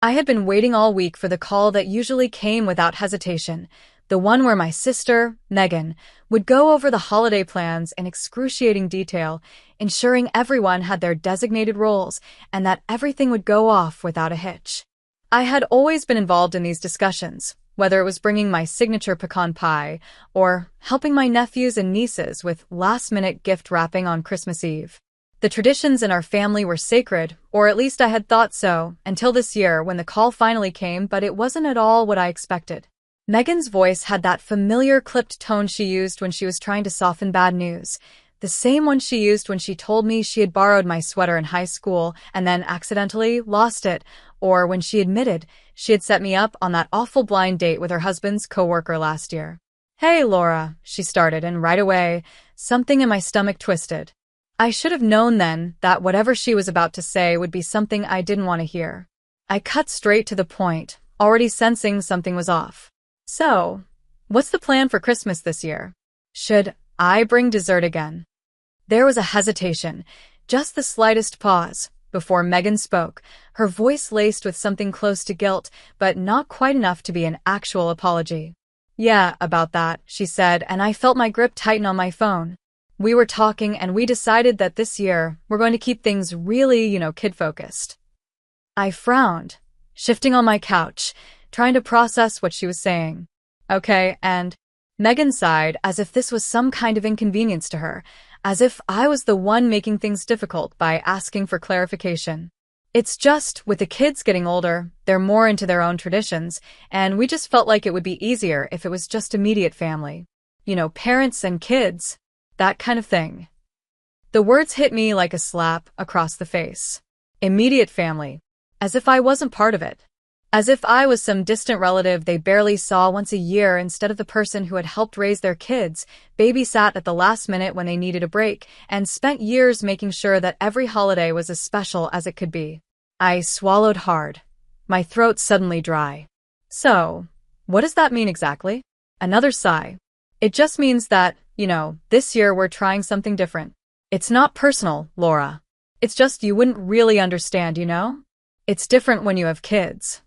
I had been waiting all week for the call that usually came without hesitation, the one where my sister, Megan, would go over the holiday plans in excruciating detail, ensuring everyone had their designated roles and that everything would go off without a hitch. I had always been involved in these discussions, whether it was bringing my signature pecan pie or helping my nephews and nieces with last-minute gift wrapping on Christmas Eve. The traditions in our family were sacred, or at least I had thought so, until this year when the call finally came, but it wasn't at all what I expected. Megan's voice had that familiar clipped tone she used when she was trying to soften bad news, the same one she used when she told me she had borrowed my sweater in high school and then accidentally lost it, or when she admitted she had set me up on that awful blind date with her husband's coworker last year. "Hey, Laura," she started, and right away, something in my stomach twisted. I should have known then that whatever she was about to say would be something I didn't want to hear. I cut straight to the point, already sensing something was off. "So, what's the plan for Christmas this year? Should I bring dessert again?" There was a hesitation, just the slightest pause, before Megan spoke, her voice laced with something close to guilt, but not quite enough to be an actual apology. "Yeah, about that," she said, and I felt my grip tighten on my phone. We were talking and we decided that this year we're going to keep things really, kid-focused. I frowned, shifting on my couch, trying to process what she was saying. "Okay, and?" Megan sighed, as if this was some kind of inconvenience to her, as if I was the one making things difficult by asking for clarification. "It's just, with the kids getting older, they're more into their own traditions, and we just felt like it would be easier if it was just immediate family. Parents and kids. That kind of thing." The words hit me like a slap across the face. Immediate family. As if I wasn't part of it. As if I was some distant relative they barely saw once a year instead of the person who had helped raise their kids, babysat at the last minute when they needed a break, and spent years making sure that every holiday was as special as it could be. I swallowed hard, my throat suddenly dry. "So, what does that mean exactly?" Another sigh. "It just means that, this year we're trying something different. It's not personal, Laura. It's just you wouldn't really understand, It's different when you have kids."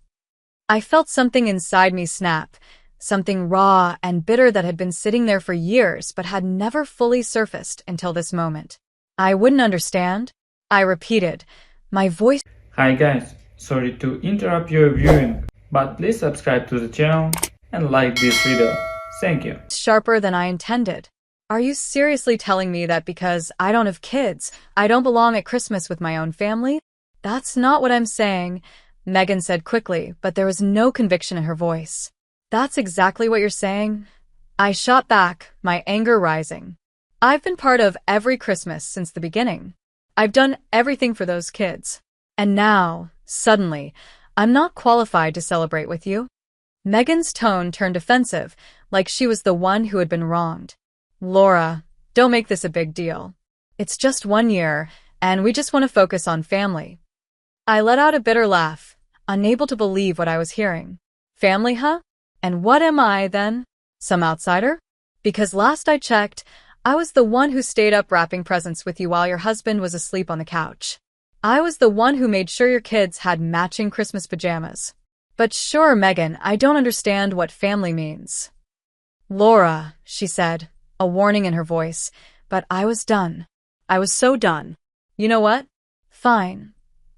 I felt something inside me snap, something raw and bitter that had been sitting there for years but had never fully surfaced until this moment. "I wouldn't understand?" I repeated, my voice. Hi guys, sorry to interrupt your viewing, but please subscribe to the channel and like this video. Thank you. Sharper than I intended. "Are you seriously telling me that because I don't have kids, I don't belong at Christmas with my own family?" "That's not what I'm saying," Megan said quickly, but there was no conviction in her voice. "That's exactly what you're saying?" I shot back, my anger rising. "I've been part of every Christmas since the beginning. I've done everything for those kids. And now, suddenly, I'm not qualified to celebrate with you?" Megan's tone turned offensive, like she was the one who had been wronged. "Laura, don't make this a big deal. It's just 1 year, and we just want to focus on family." I let out a bitter laugh, unable to believe what I was hearing. "Family, huh? And what am I, then? Some outsider? Because last I checked, I was the one who stayed up wrapping presents with you while your husband was asleep on the couch. I was the one who made sure your kids had matching Christmas pajamas. But sure, Megan, I don't understand what family means." "Laura," she said, a warning in her voice, but I was done. I was so done. "You know what? Fine,"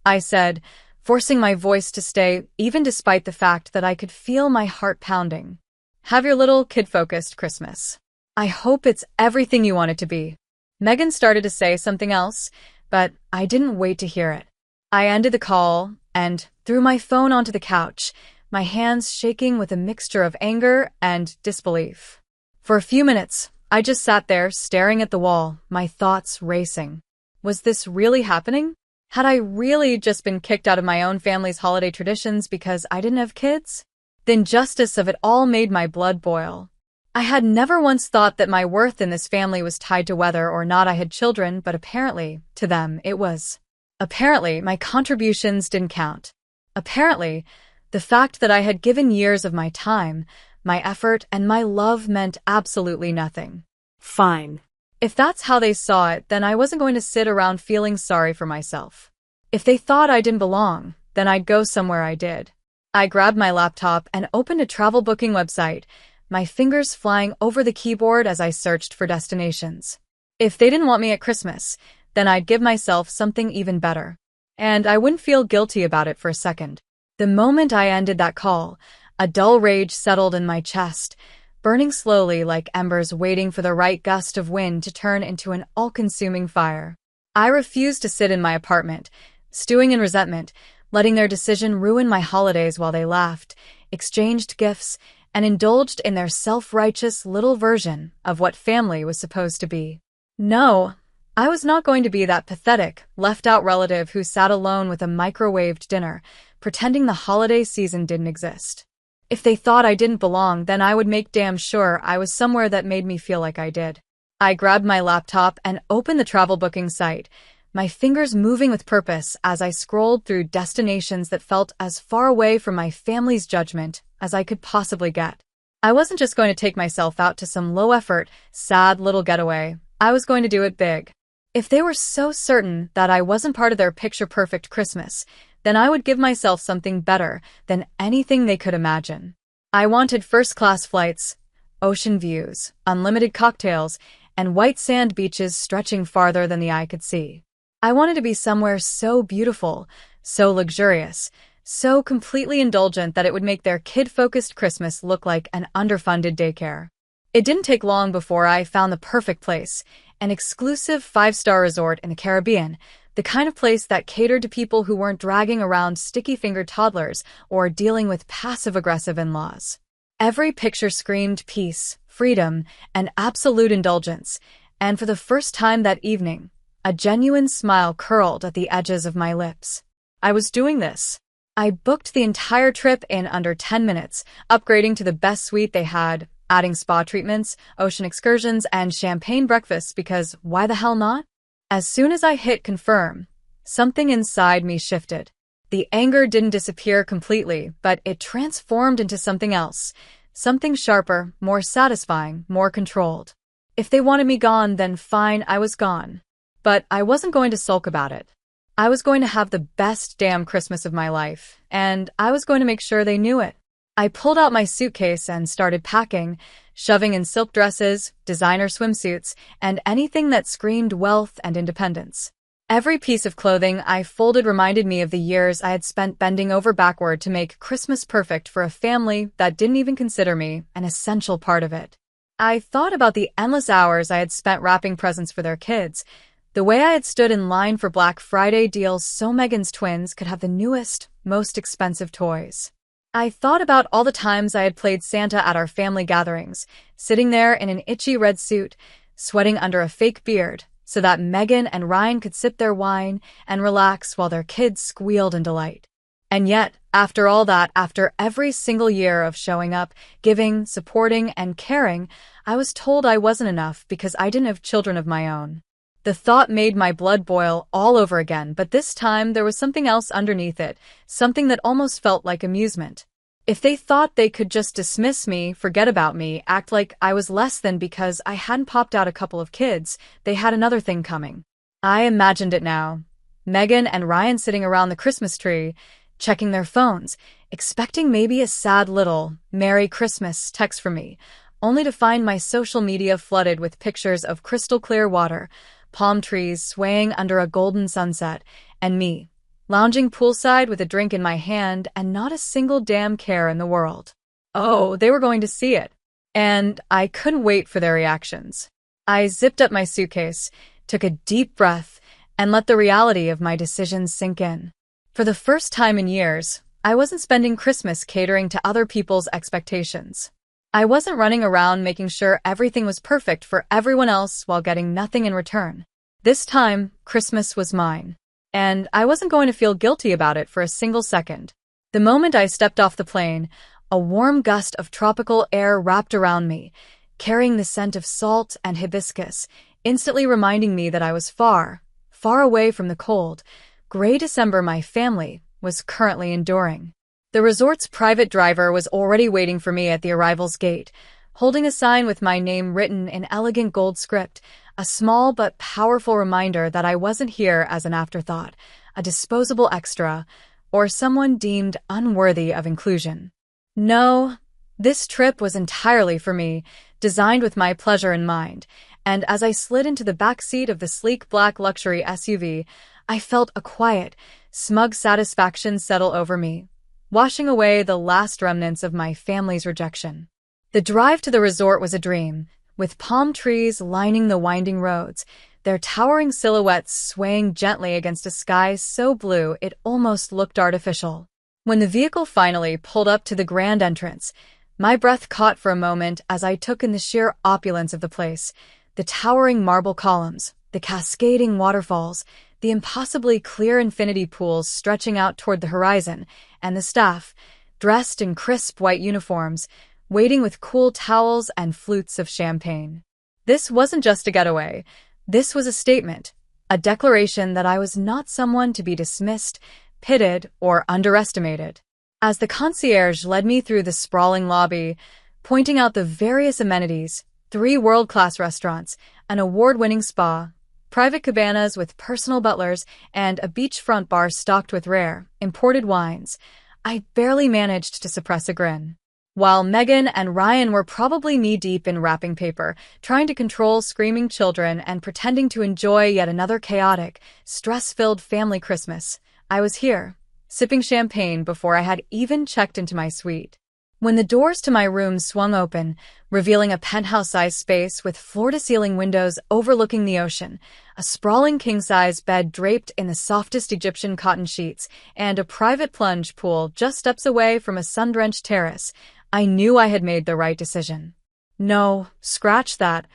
I said, forcing my voice to stay, even despite the fact that I could feel my heart pounding. "Have your little kid-focused Christmas. I hope it's everything you want it to be." Megan started to say something else, but I didn't wait to hear it. I ended the call and threw my phone onto the couch, my hands shaking with a mixture of anger and disbelief. For a few minutes, I just sat there staring at the wall, my thoughts racing. Was this really happening? Had I really just been kicked out of my own family's holiday traditions because I didn't have kids? The injustice of it all made my blood boil. I had never once thought that my worth in this family was tied to whether or not I had children, but apparently, to them, it was. Apparently, my contributions didn't count. Apparently, the fact that I had given years of my time, my effort, and my love meant absolutely nothing. Fine. If that's how they saw it, then I wasn't going to sit around feeling sorry for myself. If they thought I didn't belong, then I'd go somewhere I did. I grabbed my laptop and opened a travel booking website, my fingers flying over the keyboard as I searched for destinations. If they didn't want me at Christmas, then I'd give myself something even better. And I wouldn't feel guilty about it for a second. The moment I ended that call, a dull rage settled in my chest, burning slowly like embers waiting for the right gust of wind to turn into an all-consuming fire. I refused to sit in my apartment, stewing in resentment, letting their decision ruin my holidays while they laughed, exchanged gifts, and indulged in their self-righteous little version of what family was supposed to be. No, I was not going to be that pathetic, left-out relative who sat alone with a microwaved dinner, pretending the holiday season didn't exist. If they thought I didn't belong, then I would make damn sure I was somewhere that made me feel like I did. I grabbed my laptop and opened the travel booking site, my fingers moving with purpose as I scrolled through destinations that felt as far away from my family's judgment as I could possibly get. I wasn't just going to take myself out to some low-effort, sad little getaway. I was going to do it big. If they were so certain that I wasn't part of their picture-perfect Christmas, then I would give myself something better than anything they could imagine. I wanted first-class flights, ocean views, unlimited cocktails, and white sand beaches stretching farther than the eye could see. I wanted to be somewhere so beautiful, so luxurious, so completely indulgent that it would make their kid-focused Christmas look like an underfunded daycare. It didn't take long before I found the perfect place, an exclusive 5-star resort in the Caribbean, the kind of place that catered to people who weren't dragging around sticky-fingered toddlers or dealing with passive-aggressive in-laws. Every picture screamed peace, freedom, and absolute indulgence, and for the first time that evening, a genuine smile curled at the edges of my lips. I was doing this. I booked the entire trip in under 10 minutes, upgrading to the best suite they had, adding spa treatments, ocean excursions, and champagne breakfasts because why the hell not? As soon as I hit confirm, something inside me shifted. The anger didn't disappear completely, but it transformed into something else, something sharper, more satisfying, more controlled. If they wanted me gone, then fine, I was gone. But I wasn't going to sulk about it. I was going to have the best damn Christmas of my life, and I was going to make sure they knew it. I pulled out my suitcase and started packing, shoving in silk dresses, designer swimsuits, and anything that screamed wealth and independence. Every piece of clothing I folded reminded me of the years I had spent bending over backward to make Christmas perfect for a family that didn't even consider me an essential part of it. I thought about the endless hours I had spent wrapping presents for their kids, the way I had stood in line for Black Friday deals so Megan's twins could have the newest, most expensive toys. I thought about all the times I had played Santa at our family gatherings, sitting there in an itchy red suit, sweating under a fake beard, so that Megan and Ryan could sip their wine and relax while their kids squealed in delight. And yet, after all that, after every single year of showing up, giving, supporting, and caring, I was told I wasn't enough because I didn't have children of my own. The thought made my blood boil all over again, but this time there was something else underneath it, something that almost felt like amusement. If they thought they could just dismiss me, forget about me, act like I was less than because I hadn't popped out a couple of kids, they had another thing coming. I imagined it now. Megan and Ryan sitting around the Christmas tree, checking their phones, expecting maybe a sad little "Merry Christmas" text from me, only to find my social media flooded with pictures of crystal clear water, palm trees swaying under a golden sunset, and me, lounging poolside with a drink in my hand and not a single damn care in the world. Oh, they were going to see it. And I couldn't wait for their reactions. I zipped up my suitcase, took a deep breath, and let the reality of my decisions sink in. For the first time in years, I wasn't spending Christmas catering to other people's expectations. I wasn't running around making sure everything was perfect for everyone else while getting nothing in return. This time, Christmas was mine. And I wasn't going to feel guilty about it for a single second. The moment I stepped off the plane, a warm gust of tropical air wrapped around me, carrying the scent of salt and hibiscus, instantly reminding me that I was far, far away from the cold, gray December my family was currently enduring. The resort's private driver was already waiting for me at the arrival's gate, holding a sign with my name written in elegant gold script, a small but powerful reminder that I wasn't here as an afterthought, a disposable extra, or someone deemed unworthy of inclusion. No, this trip was entirely for me, designed with my pleasure in mind, and as I slid into the back seat of the sleek black luxury SUV, I felt a quiet, smug satisfaction settle over me, washing away the last remnants of my family's rejection. The drive to the resort was a dream, with palm trees lining the winding roads, their towering silhouettes swaying gently against a sky so blue it almost looked artificial. When the vehicle finally pulled up to the grand entrance, my breath caught for a moment as I took in the sheer opulence of the place, the towering marble columns, the cascading waterfalls, the impossibly clear infinity pools stretching out toward the horizon, and the staff, dressed in crisp white uniforms, waiting with cool towels and flutes of champagne. This wasn't just a getaway. This was a statement, a declaration that I was not someone to be dismissed, pitted, or underestimated. As the concierge led me through the sprawling lobby, pointing out the various amenities, 3 world-class restaurants, an award-winning spa, private cabanas with personal butlers, and a beachfront bar stocked with rare, imported wines, I barely managed to suppress a grin. While Megan and Ryan were probably knee-deep in wrapping paper, trying to control screaming children and pretending to enjoy yet another chaotic, stress-filled family Christmas, I was here, sipping champagne before I had even checked into my suite. When the doors to my room swung open, revealing a penthouse-sized space with floor-to-ceiling windows overlooking the ocean, a sprawling king-size bed draped in the softest Egyptian cotton sheets, and a private plunge pool just steps away from a sun-drenched terrace, I knew I had made the right decision. No, scratch that.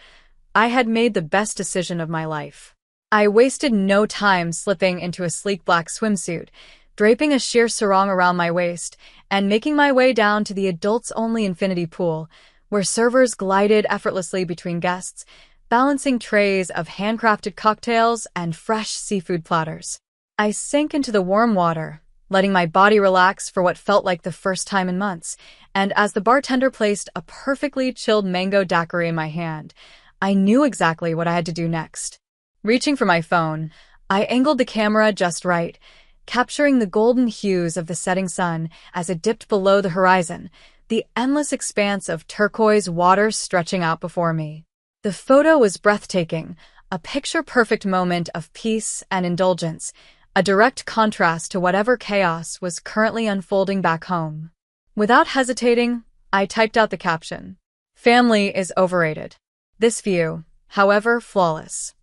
I had made the best decision of my life. I wasted no time slipping into a sleek black swimsuit, draping a sheer sarong around my waist, and making my way down to the adults-only infinity pool, where servers glided effortlessly between guests, balancing trays of handcrafted cocktails and fresh seafood platters. I sank into the warm water, letting my body relax for what felt like the first time in months, and as the bartender placed a perfectly chilled mango daiquiri in my hand, I knew exactly what I had to do next. Reaching for my phone, I angled the camera just right, capturing the golden hues of the setting sun as it dipped below the horizon, the endless expanse of turquoise water stretching out before me. The photo was breathtaking, a picture-perfect moment of peace and indulgence, a direct contrast to whatever chaos was currently unfolding back home. Without hesitating, I typed out the caption. Family is overrated. This view, however, flawless.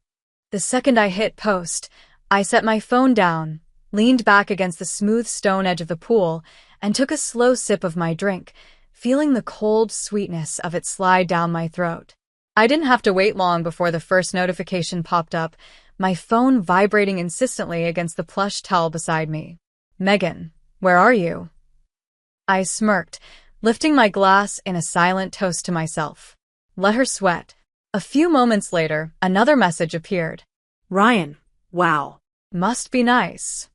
The second I hit post, I set my phone down, leaned back against the smooth stone edge of the pool, and took a slow sip of my drink, feeling the cold sweetness of it slide down my throat. I didn't have to wait long before the first notification popped up, my phone vibrating insistently against the plush towel beside me. Megan, where are you? I smirked, lifting my glass in a silent toast to myself. Let her sweat. A few moments later, another message appeared. Ryan, wow. Must be nice.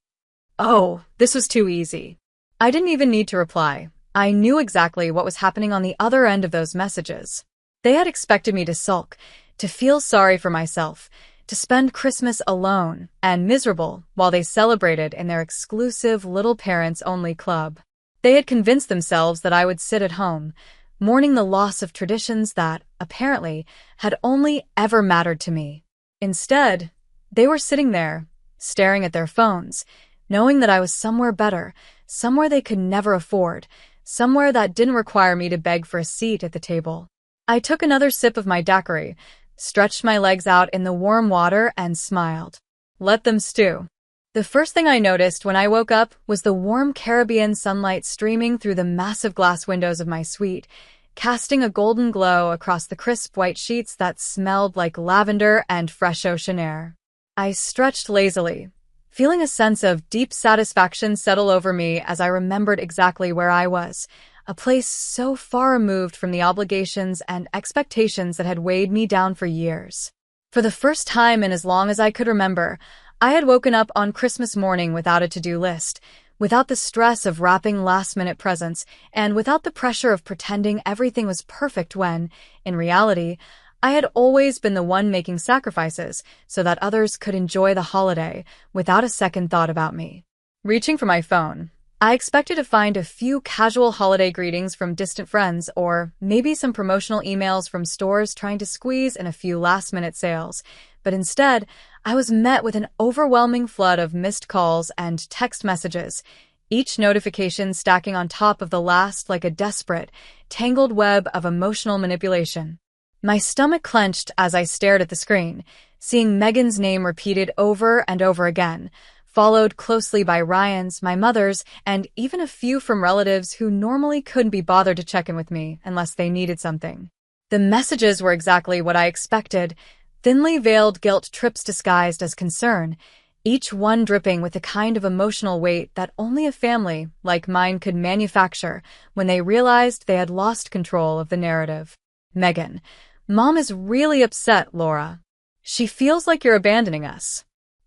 Oh, this was too easy. I didn't even need to reply. I knew exactly what was happening on the other end of those messages. They had expected me to sulk, to feel sorry for myself, to spend Christmas alone and miserable while they celebrated in their exclusive little parents-only club. They had convinced themselves that I would sit at home, mourning the loss of traditions that, apparently, had only ever mattered to me. Instead, they were sitting there, staring at their phones, knowing that I was somewhere better, somewhere they could never afford, somewhere that didn't require me to beg for a seat at the table. I took another sip of my daiquiri, stretched my legs out in the warm water, and smiled. Let them stew. The first thing I noticed when I woke up was the warm Caribbean sunlight streaming through the massive glass windows of my suite, casting a golden glow across the crisp white sheets that smelled like lavender and fresh ocean air. I stretched lazily, feeling a sense of deep satisfaction settle over me as I remembered exactly where I was, a place so far removed from the obligations and expectations that had weighed me down for years. For the first time in as long as I could remember, I had woken up on Christmas morning without a to-do list, without the stress of wrapping last-minute presents, and without the pressure of pretending everything was perfect when, in reality, I had always been the one making sacrifices so that others could enjoy the holiday without a second thought about me. Reaching for my phone, I expected to find a few casual holiday greetings from distant friends or maybe some promotional emails from stores trying to squeeze in a few last-minute sales. But instead, I was met with an overwhelming flood of missed calls and text messages, each notification stacking on top of the last like a desperate, tangled web of emotional manipulation. My stomach clenched as I stared at the screen, seeing Megan's name repeated over and over again, followed closely by Ryan's, my mother's, and even a few from relatives who normally couldn't be bothered to check in with me unless they needed something. The messages were exactly what I expected, thinly veiled guilt trips disguised as concern, each one dripping with the kind of emotional weight that only a family like mine could manufacture when they realized they had lost control of the narrative. Megan, Mom is really upset, Laura. She feels like you're abandoning us.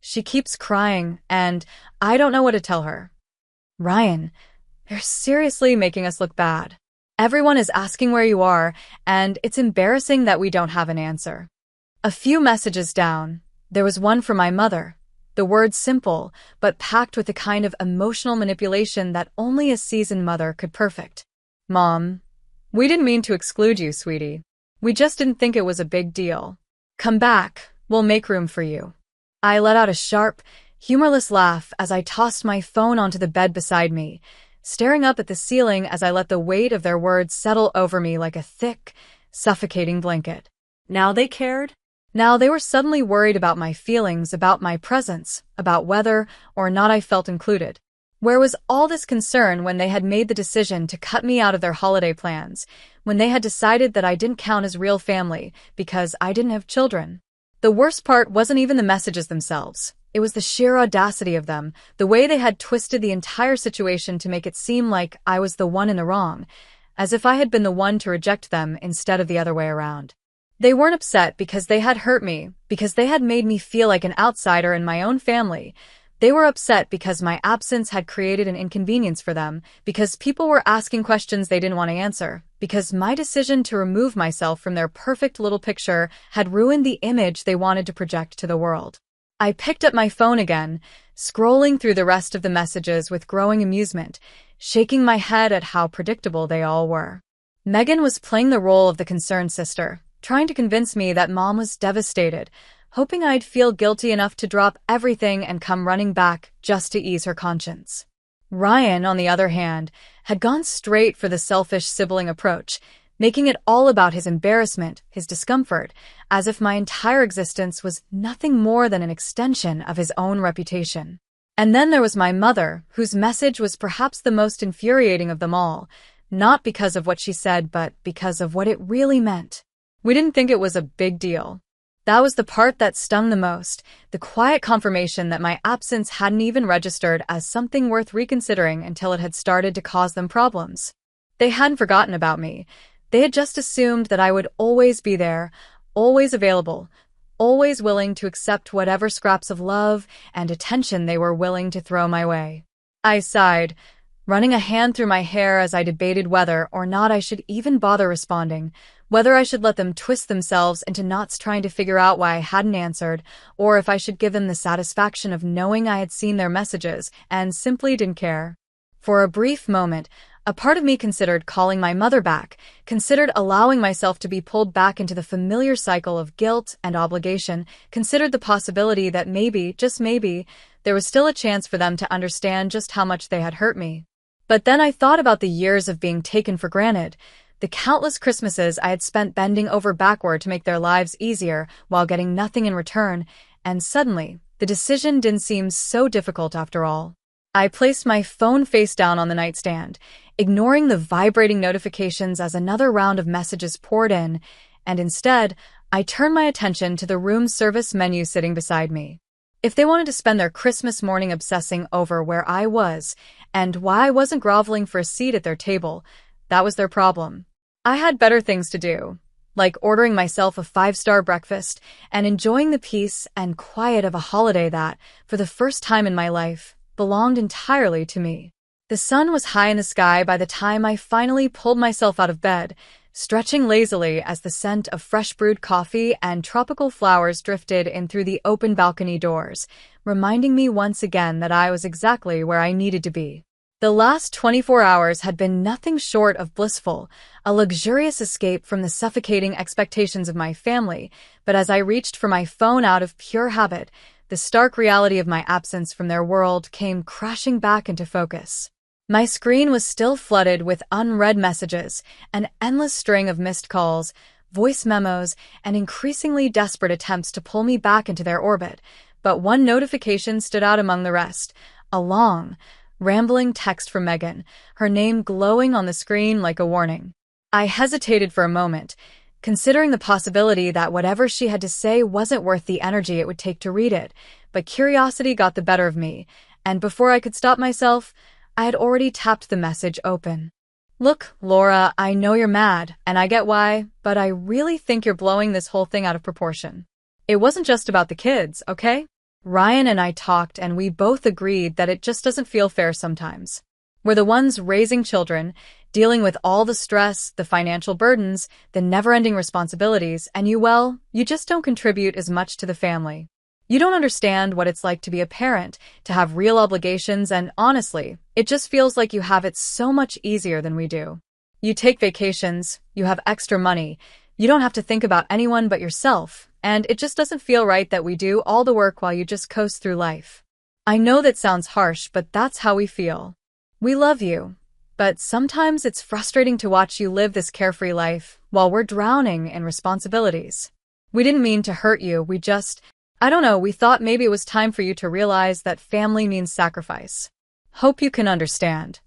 She keeps crying, and I don't know what to tell her. Ryan, they're seriously making us look bad. Everyone is asking where you are, and it's embarrassing that we don't have an answer. A few messages down, there was one from my mother. The words simple, but packed with the kind of emotional manipulation that only a seasoned mother could perfect. Mom, we didn't mean to exclude you, sweetie. We just didn't think it was a big deal. Come back, we'll make room for you. I let out a sharp, humorless laugh as I tossed my phone onto the bed beside me, staring up at the ceiling as I let the weight of their words settle over me like a thick, suffocating blanket. Now they cared? Now they were suddenly worried about my feelings, about my presence, about whether or not I felt included. Where was all this concern when they had made the decision to cut me out of their holiday plans, when they had decided that I didn't count as real family because I didn't have children? The worst part wasn't even the messages themselves. It was the sheer audacity of them, the way they had twisted the entire situation to make it seem like I was the one in the wrong, as if I had been the one to reject them instead of the other way around. They weren't upset because they had hurt me, because they had made me feel like an outsider in my own family. They were upset because my absence had created an inconvenience for them, because people were asking questions they didn't want to answer, because my decision to remove myself from their perfect little picture had ruined the image they wanted to project to the world. I picked up my phone again, scrolling through the rest of the messages with growing amusement, shaking my head at how predictable they all were. Megan was playing the role of the concerned sister, trying to convince me that Mom was devastated, hoping I'd feel guilty enough to drop everything and come running back just to ease her conscience. Ryan, on the other hand, had gone straight for the selfish sibling approach, making it all about his embarrassment, his discomfort, as if my entire existence was nothing more than an extension of his own reputation. And then there was my mother, whose message was perhaps the most infuriating of them all, not because of what she said, but because of what it really meant. We didn't think it was a big deal. That was the part that stung the most, the quiet confirmation that my absence hadn't even registered as something worth reconsidering until it had started to cause them problems. They hadn't forgotten about me. They had just assumed that I would always be there, always available, always willing to accept whatever scraps of love and attention they were willing to throw my way. I sighed, running a hand through my hair as I debated whether or not I should even bother responding, whether I should let them twist themselves into knots trying to figure out why I hadn't answered, or if I should give them the satisfaction of knowing I had seen their messages and simply didn't care. For a brief moment, a part of me considered calling my mother back, considered allowing myself to be pulled back into the familiar cycle of guilt and obligation, considered the possibility that maybe, just maybe, there was still a chance for them to understand just how much they had hurt me. But then I thought about the years of being taken for granted, the countless Christmases I had spent bending over backward to make their lives easier while getting nothing in return, and suddenly, the decision didn't seem so difficult after all. I placed my phone face down on the nightstand, ignoring the vibrating notifications as another round of messages poured in, and instead, I turned my attention to the room service menu sitting beside me. If they wanted to spend their Christmas morning obsessing over where I was and why I wasn't groveling for a seat at their table, that was their problem. I had better things to do, like ordering myself a 5-star breakfast and enjoying the peace and quiet of a holiday that, for the first time in my life, belonged entirely to me. The sun was high in the sky by the time I finally pulled myself out of bed, stretching lazily as the scent of fresh brewed coffee and tropical flowers drifted in through the open balcony doors, reminding me once again that I was exactly where I needed to be. The last 24 hours had been nothing short of blissful, a luxurious escape from the suffocating expectations of my family, but as I reached for my phone out of pure habit, the stark reality of my absence from their world came crashing back into focus. My screen was still flooded with unread messages, an endless string of missed calls, voice memos, and increasingly desperate attempts to pull me back into their orbit, but one notification stood out among the rest, a long, rambling text from Megan, her name glowing on the screen like a warning. I hesitated for a moment, considering the possibility that whatever she had to say wasn't worth the energy it would take to read it, but curiosity got the better of me, and before I could stop myself, I had already tapped the message open. Look, Laura, I know you're mad, and I get why, but I really think you're blowing this whole thing out of proportion. It wasn't just about the kids, okay? Ryan and I talked and we both agreed that it just doesn't feel fair sometimes. We're the ones raising children, dealing with all the stress, the financial burdens, the never-ending responsibilities, and you just don't contribute as much to the family. You don't understand what it's like to be a parent, to have real obligations, and honestly, it just feels like you have it so much easier than we do. You take vacations, you have extra money, you don't have to think about anyone but yourself, and it just doesn't feel right that we do all the work while you just coast through life. I know that sounds harsh, but that's how we feel. We love you, but sometimes it's frustrating to watch you live this carefree life while we're drowning in responsibilities. We didn't mean to hurt you, we thought maybe it was time for you to realize that family means sacrifice. Hope you can understand.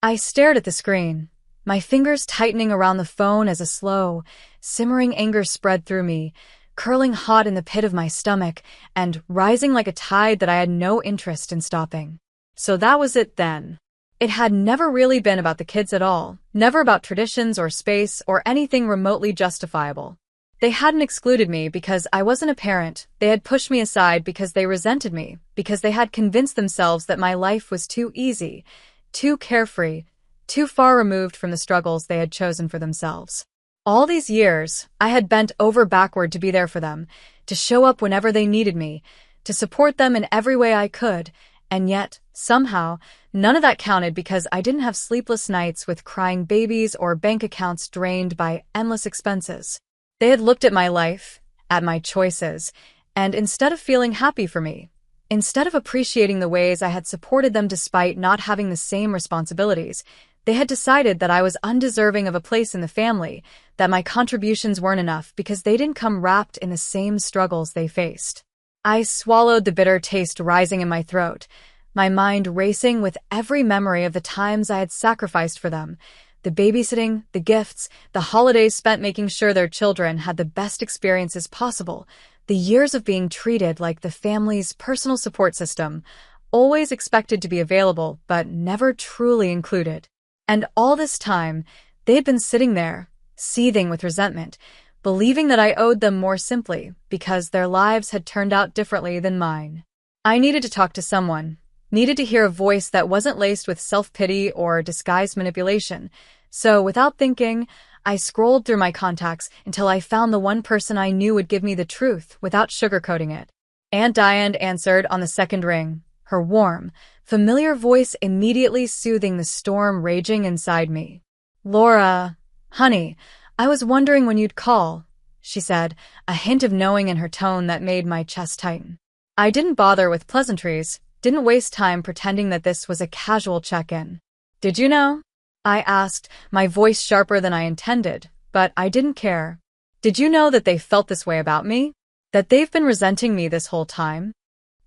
I stared at the screen, my fingers tightening around the phone as a slow, simmering anger spread through me, curling hot in the pit of my stomach and rising like a tide that I had no interest in stopping. So that was it then. It had never really been about the kids at all, never about traditions or space or anything remotely justifiable. They hadn't excluded me because I wasn't a parent, they had pushed me aside because they resented me, because they had convinced themselves that my life was too easy, too carefree, too far removed from the struggles they had chosen for themselves. All these years, I had bent over backward to be there for them, to show up whenever they needed me, to support them in every way I could, and yet, somehow, none of that counted because I didn't have sleepless nights with crying babies or bank accounts drained by endless expenses. They had looked at my life, at my choices, and instead of feeling happy for me, instead of appreciating the ways I had supported them despite not having the same responsibilities, they had decided that I was undeserving of a place in the family, that my contributions weren't enough because they didn't come wrapped in the same struggles they faced. I swallowed the bitter taste rising in my throat, my mind racing with every memory of the times I had sacrificed for them, the babysitting, the gifts, the holidays spent making sure their children had the best experiences possible, the years of being treated like the family's personal support system, always expected to be available but never truly included. And all this time, they'd been sitting there, seething with resentment, believing that I owed them more simply because their lives had turned out differently than mine. I needed to talk to someone, needed to hear a voice that wasn't laced with self-pity or disguised manipulation. So, without thinking, I scrolled through my contacts until I found the one person I knew would give me the truth without sugarcoating it. Aunt Diane answered on the second ring, her warm, familiar voice immediately soothing the storm raging inside me. "Laura, honey, I was wondering when you'd call," she said, a hint of knowing in her tone that made my chest tighten. I didn't bother with pleasantries, didn't waste time pretending that this was a casual check-in. "Did you know?" I asked, my voice sharper than I intended, but I didn't care. "Did you know that they felt this way about me? That they've been resenting me this whole time?"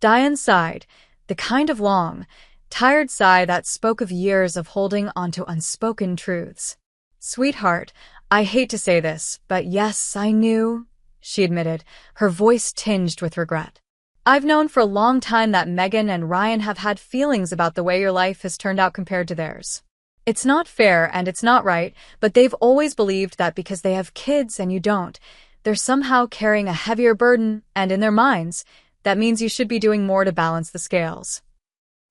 Diane sighed, the kind of long, tired sigh that spoke of years of holding onto unspoken truths. "Sweetheart, I hate to say this, but yes, I knew," she admitted, her voice tinged with regret. "I've known for a long time that Megan and Ryan have had feelings about the way your life has turned out compared to theirs. It's not fair and it's not right, but they've always believed that because they have kids and you don't, they're somehow carrying a heavier burden, and in their minds, that means you should be doing more to balance the scales."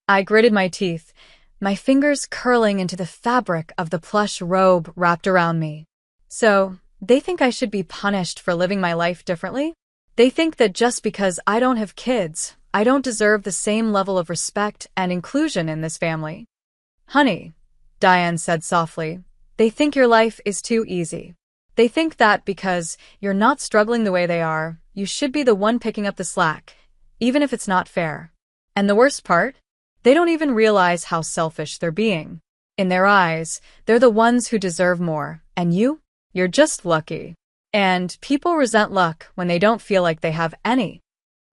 I gritted my teeth, my fingers curling into the fabric of the plush robe wrapped around me. So, they think I should be punished for living my life differently? They think that just because I don't have kids, I don't deserve the same level of respect and inclusion in this family. Honey, Diane said softly, they think your life is too easy. They think that because you're not struggling the way they are, you should be the one picking up the slack, even if it's not fair. And the worst part? They don't even realize how selfish they're being. In their eyes, they're the ones who deserve more, and you're just lucky. And people resent luck when they don't feel like they have any.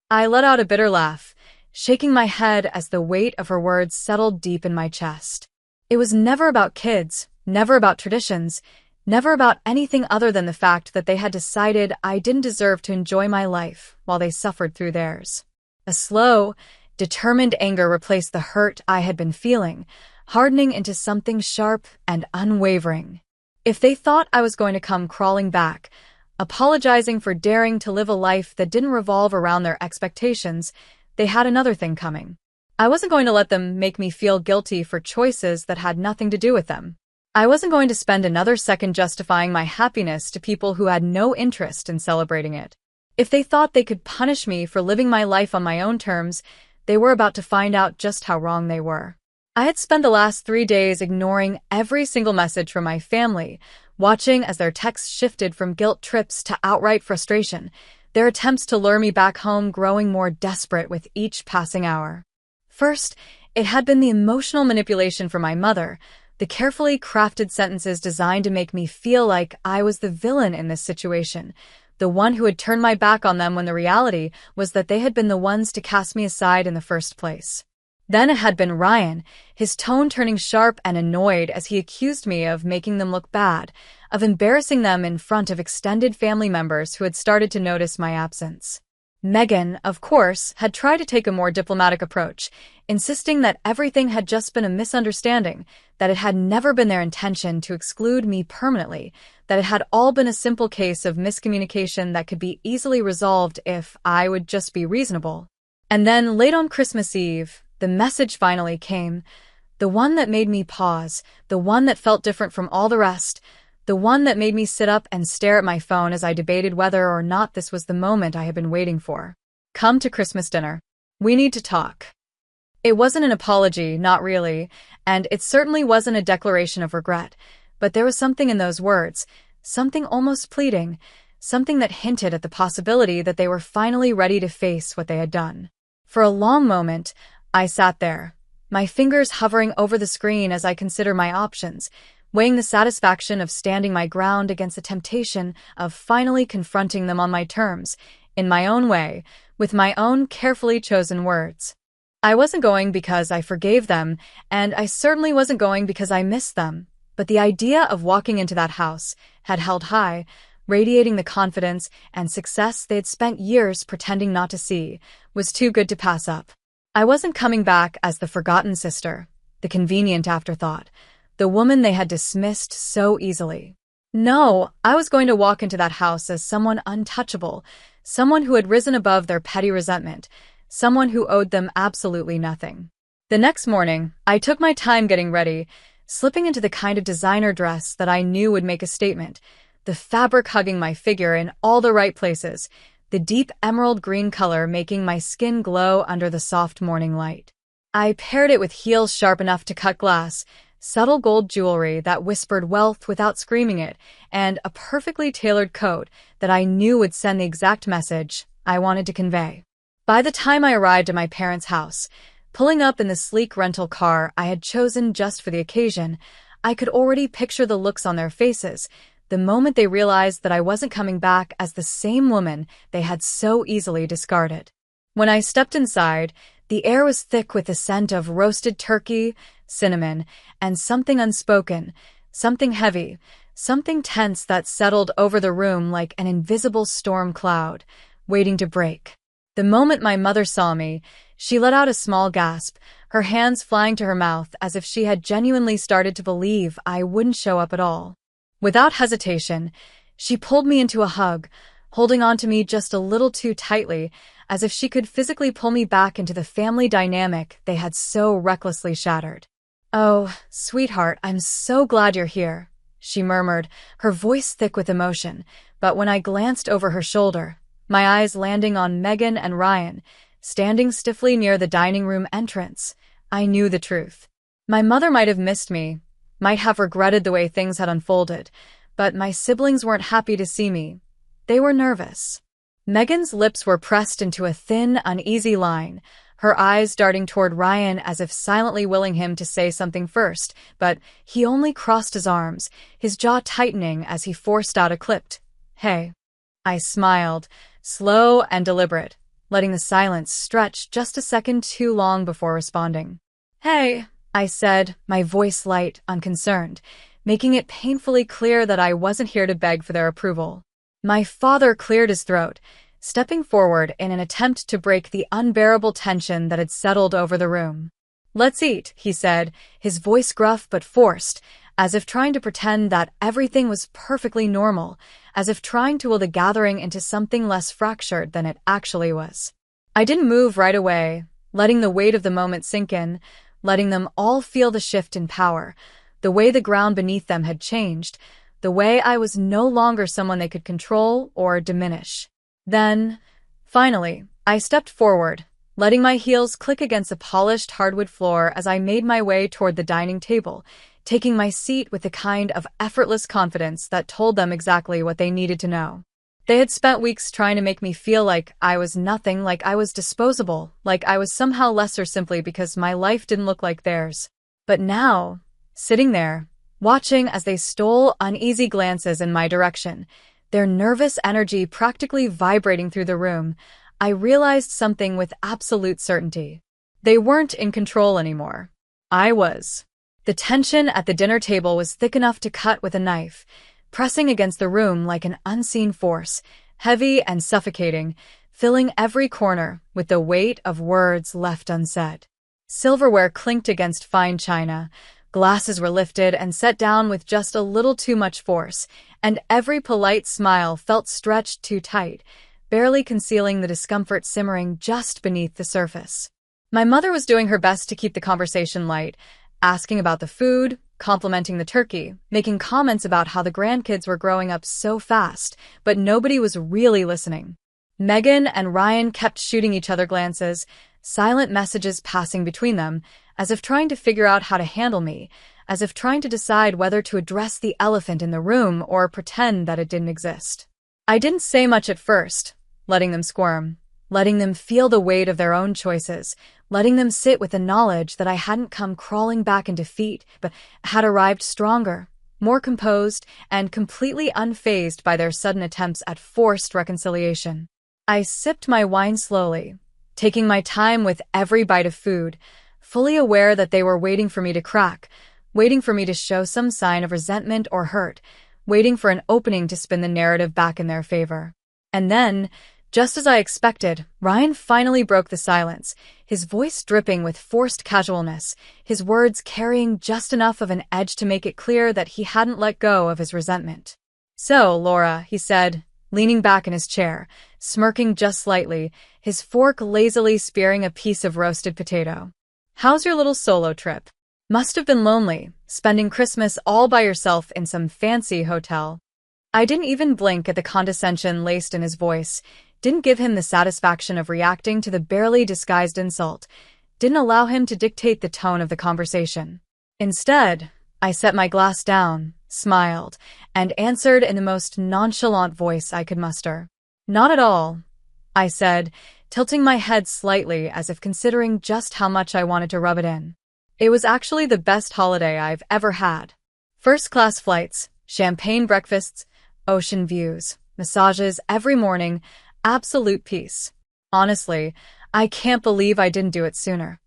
I let out a bitter laugh, shaking my head as the weight of her words settled deep in my chest. It was never about kids, never about traditions, never about anything other than the fact that they had decided I didn't deserve to enjoy my life while they suffered through theirs. A slow, determined anger replaced the hurt I had been feeling, hardening into something sharp and unwavering. If they thought I was going to come crawling back, apologizing for daring to live a life that didn't revolve around their expectations, they had another thing coming. I wasn't going to let them make me feel guilty for choices that had nothing to do with them. I wasn't going to spend another second justifying my happiness to people who had no interest in celebrating it. If they thought they could punish me for living my life on my own terms, they were about to find out just how wrong they were. I had spent the last 3 days ignoring every single message from my family, watching as their texts shifted from guilt trips to outright frustration, their attempts to lure me back home growing more desperate with each passing hour. First, it had been the emotional manipulation from my mother, the carefully crafted sentences designed to make me feel like I was the villain in this situation, the one who had turned my back on them when the reality was that they had been the ones to cast me aside in the first place. Then it had been Ryan, his tone turning sharp and annoyed as he accused me of making them look bad, of embarrassing them in front of extended family members who had started to notice my absence. Megan, of course, had tried to take a more diplomatic approach, insisting that everything had just been a misunderstanding, that it had never been their intention to exclude me permanently, that it had all been a simple case of miscommunication that could be easily resolved if I would just be reasonable. And then, late on Christmas Eve, the message finally came, the one that made me pause, the one that felt different from all the rest, the one that made me sit up and stare at my phone as I debated whether or not this was the moment I had been waiting for. Come to Christmas dinner. We need to talk. It wasn't an apology, not really, and it certainly wasn't a declaration of regret, but there was something in those words, something almost pleading, something that hinted at the possibility that they were finally ready to face what they had done. For a long moment, I sat there, my fingers hovering over the screen as I considered my options, weighing the satisfaction of standing my ground against the temptation of finally confronting them on my terms, in my own way, with my own carefully chosen words. I wasn't going because I forgave them, and I certainly wasn't going because I missed them, but the idea of walking into that house had held high, radiating the confidence and success they had spent years pretending not to see, was too good to pass up. I wasn't coming back as the forgotten sister, the convenient afterthought, the woman they had dismissed so easily. No, I was going to walk into that house as someone untouchable, someone who had risen above their petty resentment, someone who owed them absolutely nothing. The next morning, I took my time getting ready, slipping into the kind of designer dress that I knew would make a statement, the fabric hugging my figure in all the right places, the deep emerald green color making my skin glow under the soft morning light. I paired it with heels sharp enough to cut glass, subtle gold jewelry that whispered wealth without screaming it, and a perfectly tailored coat that I knew would send the exact message I wanted to convey. By the time I arrived at my parents' house, pulling up in the sleek rental car I had chosen just for the occasion, I could already picture the looks on their faces, the moment they realized that I wasn't coming back as the same woman they had so easily discarded. When I stepped inside, the air was thick with the scent of roasted turkey, cinnamon, and something unspoken, something heavy, something tense that settled over the room like an invisible storm cloud, waiting to break. The moment my mother saw me, she let out a small gasp, her hands flying to her mouth as if she had genuinely started to believe I wouldn't show up at all. Without hesitation, she pulled me into a hug, holding on to me just a little too tightly, as if she could physically pull me back into the family dynamic they had so recklessly shattered. "Oh, sweetheart, I'm so glad you're here," she murmured, her voice thick with emotion, but when I glanced over her shoulder, my eyes landing on Megan and Ryan, standing stiffly near the dining room entrance, I knew the truth. My mother might have missed me, might have regretted the way things had unfolded, but my siblings weren't happy to see me. They were nervous. Megan's lips were pressed into a thin, uneasy line, her eyes darting toward Ryan as if silently willing him to say something first, but he only crossed his arms, his jaw tightening as he forced out a clipped, "Hey." I smiled, slow and deliberate, letting the silence stretch just a second too long before responding. "Hey," I said, my voice light, unconcerned, making it painfully clear that I wasn't here to beg for their approval. My father cleared his throat, stepping forward in an attempt to break the unbearable tension that had settled over the room. "Let's eat," he said, his voice gruff but forced, as if trying to pretend that everything was perfectly normal, as if trying to will the gathering into something less fractured than it actually was. I didn't move right away, letting the weight of the moment sink in, letting them all feel the shift in power, the way the ground beneath them had changed, the way I was no longer someone they could control or diminish. Then, finally, I stepped forward, letting my heels click against the polished hardwood floor as I made my way toward the dining table, taking my seat with the kind of effortless confidence that told them exactly what they needed to know. They had spent weeks trying to make me feel like I was nothing, like I was disposable, like I was somehow lesser simply because my life didn't look like theirs. But now, sitting there, watching as they stole uneasy glances in my direction, their nervous energy practically vibrating through the room, I realized something with absolute certainty. They weren't in control anymore. I was. The tension at the dinner table was thick enough to cut with a knife, pressing against the room like an unseen force, heavy and suffocating, filling every corner with the weight of words left unsaid. Silverware clinked against fine china, glasses were lifted and set down with just a little too much force, and every polite smile felt stretched too tight, barely concealing the discomfort simmering just beneath the surface. My mother was doing her best to keep the conversation light, asking about the food, complimenting the turkey, making comments about how the grandkids were growing up so fast, but nobody was really listening. Megan and Ryan kept shooting each other glances, silent messages passing between them, as if trying to figure out how to handle me, as if trying to decide whether to address the elephant in the room or pretend that it didn't exist. I didn't say much at first, letting them squirm, letting them feel the weight of their own choices, letting them sit with the knowledge that I hadn't come crawling back in defeat, but had arrived stronger, more composed, and completely unfazed by their sudden attempts at forced reconciliation. I sipped my wine slowly, taking my time with every bite of food, fully aware that they were waiting for me to crack, waiting for me to show some sign of resentment or hurt, waiting for an opening to spin the narrative back in their favor. And then, just as I expected, Ryan finally broke the silence, his voice dripping with forced casualness, his words carrying just enough of an edge to make it clear that he hadn't let go of his resentment. "So, Laura," he said, leaning back in his chair, smirking just slightly, his fork lazily spearing a piece of roasted potato. "How's your little solo trip? Must have been lonely, spending Christmas all by yourself in some fancy hotel." I didn't even blink at the condescension laced in his voice, didn't give him the satisfaction of reacting to the barely disguised insult, didn't allow him to dictate the tone of the conversation. Instead, I set my glass down, smiled, and answered in the most nonchalant voice I could muster. "Not at all," I said, tilting my head slightly as if considering just how much I wanted to rub it in. "It was actually the best holiday I've ever had. First-class flights, champagne breakfasts, ocean views, massages every morning, absolute peace. Honestly, I can't believe I didn't do it sooner."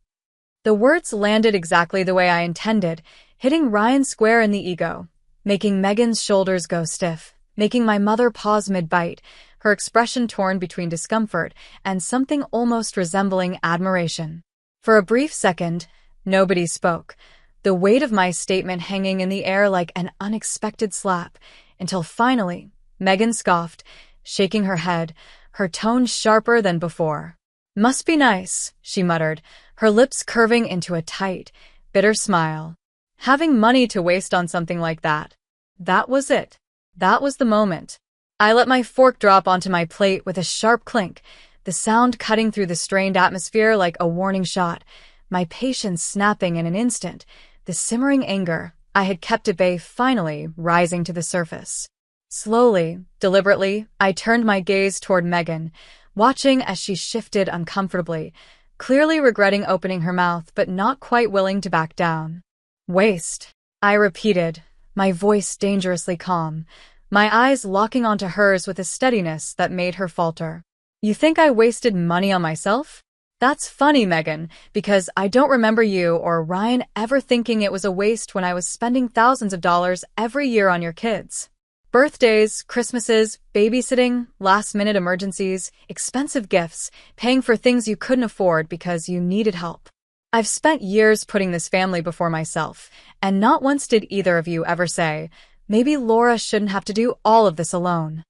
The words landed exactly the way I intended, hitting Ryan square in the ego, making Megan's shoulders go stiff, making my mother pause mid-bite, her expression torn between discomfort and something almost resembling admiration. For a brief second, nobody spoke, the weight of my statement hanging in the air like an unexpected slap, until finally, Megan scoffed, shaking her head, her tone sharper than before. "Must be nice," she muttered, her lips curving into a tight, bitter smile. "Having money to waste on something like that." That was it. That was the moment. I let my fork drop onto my plate with a sharp clink, the sound cutting through the strained atmosphere like a warning shot, my patience snapping in an instant, the simmering anger I had kept at bay finally rising to the surface. Slowly, deliberately, I turned my gaze toward Megan, watching as she shifted uncomfortably, clearly regretting opening her mouth but not quite willing to back down. Waste, I repeated, my voice dangerously calm, my eyes locking onto hers with a steadiness that made her falter. You think I wasted money on myself? That's funny, Megan, because I don't remember you or Ryan ever thinking it was a waste when I was spending thousands of dollars every year on your kids. Birthdays, Christmases, babysitting, last-minute emergencies, expensive gifts, paying for things you couldn't afford because you needed help. I've spent years putting this family before myself, and not once did either of you ever say, maybe Laura shouldn't have to do all of this alone.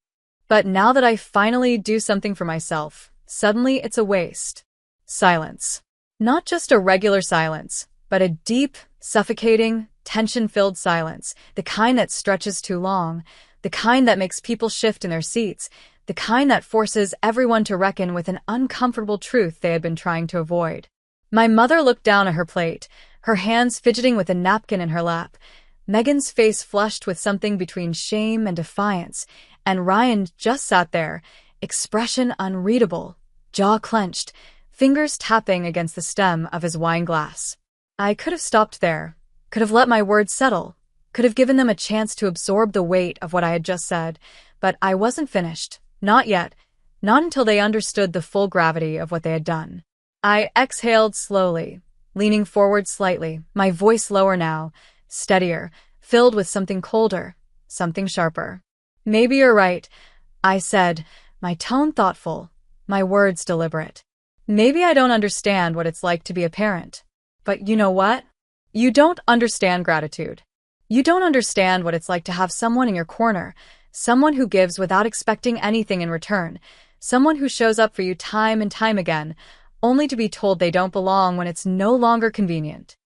But now that I finally do something for myself, suddenly it's a waste. Silence. Not just a regular silence, but a deep, suffocating, tension-filled silence, the kind that stretches too long, the kind that makes people shift in their seats, the kind that forces everyone to reckon with an uncomfortable truth they had been trying to avoid. My mother looked down at her plate, her hands fidgeting with a napkin in her lap, Megan's face flushed with something between shame and defiance, and Ryan just sat there, expression unreadable, jaw clenched, fingers tapping against the stem of his wine glass. I could have stopped there, could have let my words settle, could have given them a chance to absorb the weight of what I had just said, but I wasn't finished, not yet, not until they understood the full gravity of what they had done. I exhaled slowly, leaning forward slightly, my voice lower now, steadier, filled with something colder, something sharper. Maybe you're right, I said, my tone thoughtful, my words deliberate. Maybe I don't understand what it's like to be a parent. But you know what? You don't understand gratitude. You don't understand what it's like to have someone in your corner, someone who gives without expecting anything in return, someone who shows up for you time and time again, only to be told they don't belong when it's no longer convenient.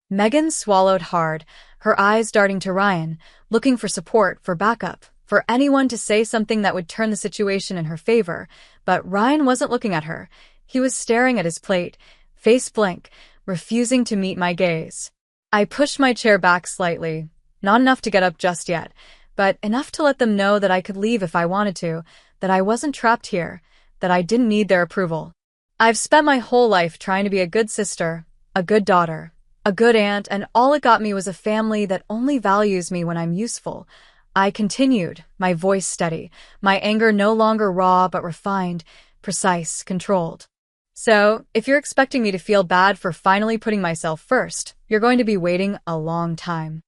Megan swallowed hard, her eyes darting to Ryan, looking for support, for backup, for anyone to say something that would turn the situation in her favor, but Ryan wasn't looking at her. He was staring at his plate, face blank, refusing to meet my gaze. I pushed my chair back slightly, not enough to get up just yet, but enough to let them know that I could leave if I wanted to, that I wasn't trapped here, that I didn't need their approval. I've spent my whole life trying to be a good sister, a good daughter, a good aunt, and all it got me was a family that only values me when I'm useful. I continued, my voice steady, my anger no longer raw but refined, precise, controlled. So, if you're expecting me to feel bad for finally putting myself first, you're going to be waiting a long time.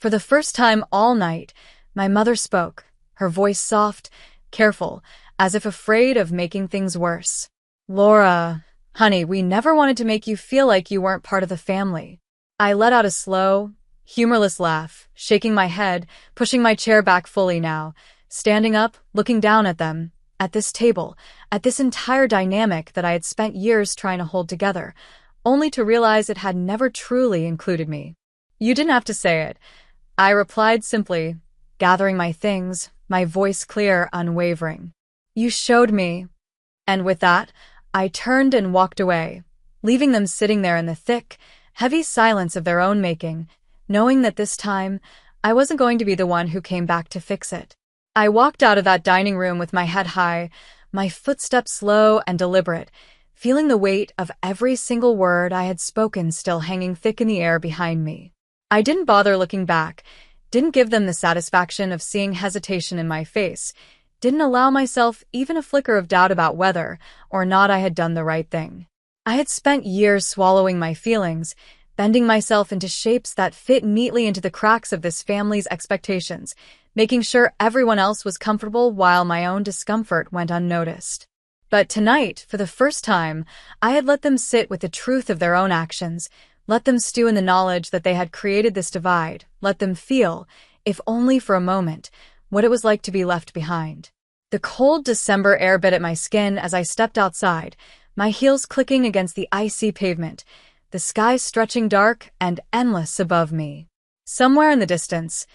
For the first time all night, my mother spoke, her voice soft, careful, as if afraid of making things worse. Laura, honey, we never wanted to make you feel like you weren't part of the family. I let out a slow, humorless laugh, shaking my head, pushing my chair back fully now, standing up, looking down at them, at this table, at this entire dynamic that I had spent years trying to hold together, only to realize it had never truly included me. You didn't have to say it, I replied simply, gathering my things, my voice clear, unwavering. You showed me. And with that, I turned and walked away, leaving them sitting there in the thick, heavy silence of their own making, knowing that this time, I wasn't going to be the one who came back to fix it. I walked out of that dining room with my head high, my footsteps slow and deliberate, feeling the weight of every single word I had spoken still hanging thick in the air behind me. I didn't bother looking back, didn't give them the satisfaction of seeing hesitation in my face, didn't allow myself even a flicker of doubt about whether or not I had done the right thing. I had spent years swallowing my feelings, bending myself into shapes that fit neatly into the cracks of this family's expectations, making sure everyone else was comfortable while my own discomfort went unnoticed. But tonight, for the first time, I had let them sit with the truth of their own actions, let them stew in the knowledge that they had created this divide, let them feel, if only for a moment, what it was like to be left behind. The cold December air bit at my skin as I stepped outside, my heels clicking against the icy pavement, the sky stretching dark and endless above me. Somewhere in the distance,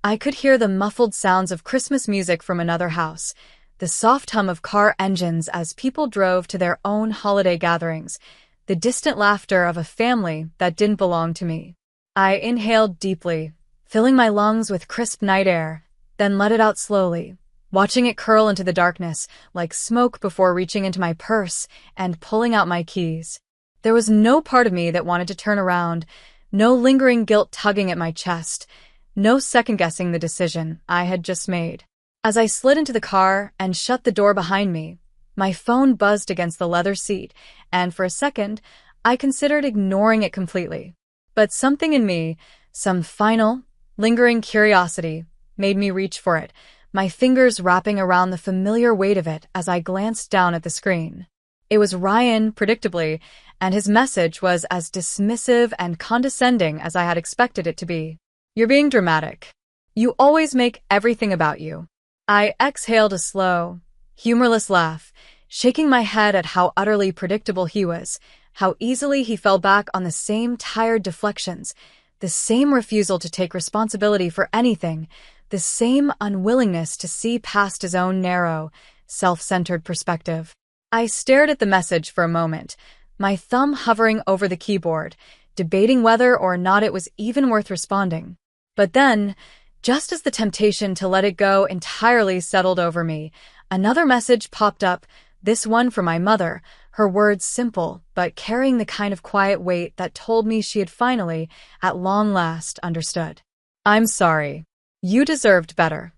I could hear the muffled sounds of Christmas music from another house, the soft hum of car engines as people drove to their own holiday gatherings, the distant laughter of a family that didn't belong to me. I inhaled deeply, filling my lungs with crisp night air, then let it out slowly, watching it curl into the darkness like smoke before reaching into my purse and pulling out my keys. There was no part of me that wanted to turn around, no lingering guilt tugging at my chest, no second-guessing the decision I had just made. As I slid into the car and shut the door behind me, my phone buzzed against the leather seat, and for a second, I considered ignoring it completely. But something in me, some final, lingering curiosity, made me reach for it, my fingers wrapping around the familiar weight of it as I glanced down at the screen. It was Ryan, predictably, and his message was as dismissive and condescending as I had expected it to be. "You're being dramatic. You always make everything about you." I exhaled a slow, humorless laugh, shaking my head at how utterly predictable he was, how easily he fell back on the same tired deflections, the same refusal to take responsibility for anything, the same unwillingness to see past his own narrow, self-centered perspective. I stared at the message for a moment, my thumb hovering over the keyboard, debating whether or not it was even worth responding. But then, just as the temptation to let it go entirely settled over me, another message popped up, this one from my mother, her words simple, but carrying the kind of quiet weight that told me she had finally, at long last, understood. "I'm sorry. You deserved better."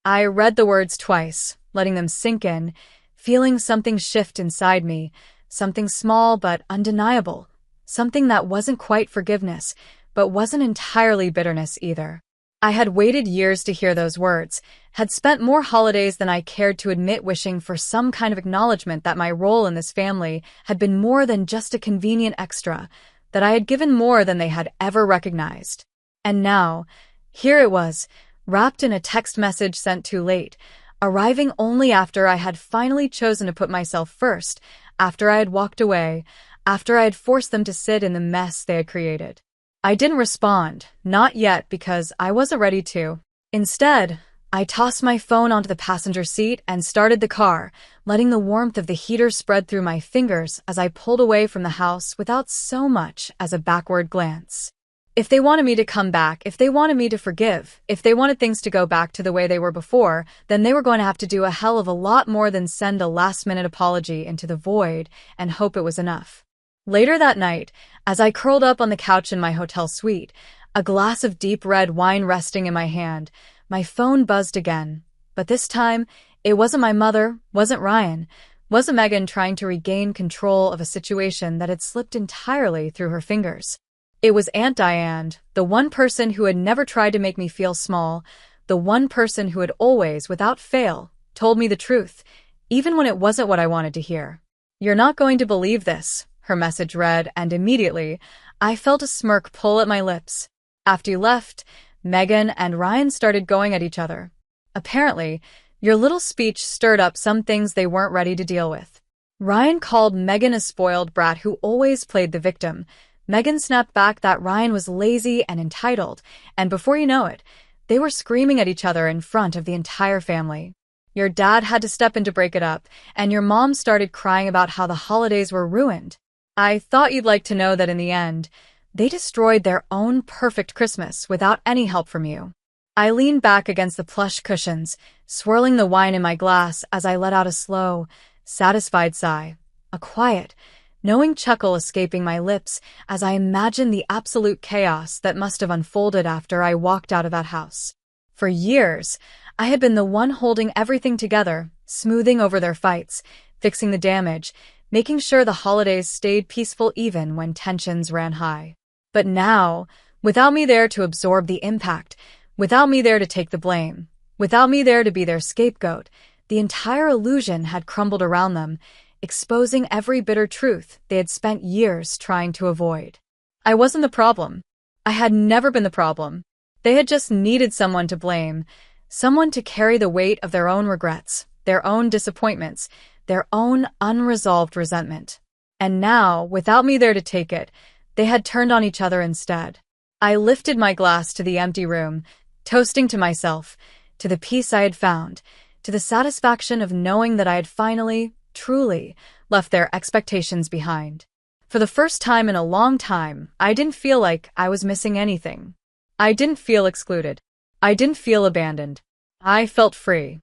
I read the words twice, letting them sink in, feeling something shift inside me, something small but undeniable, something that wasn't quite forgiveness, but wasn't entirely bitterness either. I had waited years to hear those words, had spent more holidays than I cared to admit wishing for some kind of acknowledgement that my role in this family had been more than just a convenient extra, that I had given more than they had ever recognized. And now, here it was, wrapped in a text message sent too late, arriving only after I had finally chosen to put myself first, after I had walked away, after I had forced them to sit in the mess they had created. I didn't respond, not yet, because I wasn't ready to. Instead, I tossed my phone onto the passenger seat and started the car, letting the warmth of the heater spread through my fingers as I pulled away from the house without so much as a backward glance. If they wanted me to come back, if they wanted me to forgive, if they wanted things to go back to the way they were before, then they were going to have to do a hell of a lot more than send a last-minute apology into the void and hope it was enough. Later that night, as I curled up on the couch in my hotel suite, a glass of deep red wine resting in my hand, my phone buzzed again. But this time, it wasn't my mother, wasn't Ryan, wasn't Megan trying to regain control of a situation that had slipped entirely through her fingers. It was Aunt Diane, the one person who had never tried to make me feel small, the one person who had always, without fail, told me the truth, even when it wasn't what I wanted to hear. "You're not going to believe this," her message read, and immediately, I felt a smirk pull at my lips. "After you left, Megan and Ryan started going at each other. Apparently, your little speech stirred up some things they weren't ready to deal with. Ryan called Megan a spoiled brat who always played the victim. Megan snapped back that Ryan was lazy and entitled, and before you know it, they were screaming at each other in front of the entire family. Your dad had to step in to break it up, and your mom started crying about how the holidays were ruined. I thought you'd like to know that in the end, they destroyed their own perfect Christmas without any help from you." I leaned back against the plush cushions, swirling the wine in my glass as I let out a slow, satisfied sigh, a quiet, knowing chuckle escaping my lips as I imagined the absolute chaos that must have unfolded after I walked out of that house. For years, I had been the one holding everything together, smoothing over their fights, fixing the damage, making sure the holidays stayed peaceful even when tensions ran high. But now, without me there to absorb the impact, without me there to take the blame, without me there to be their scapegoat, the entire illusion had crumbled around them, exposing every bitter truth they had spent years trying to avoid. I wasn't the problem. I had never been the problem. They had just needed someone to blame, someone to carry the weight of their own regrets, their own disappointments, their own unresolved resentment. And now, without me there to take it, they had turned on each other instead. I lifted my glass to the empty room, toasting to myself, to the peace I had found, to the satisfaction of knowing that I had finally, truly, left their expectations behind. For the first time in a long time, I didn't feel like I was missing anything. I didn't feel excluded. I didn't feel abandoned. I felt free.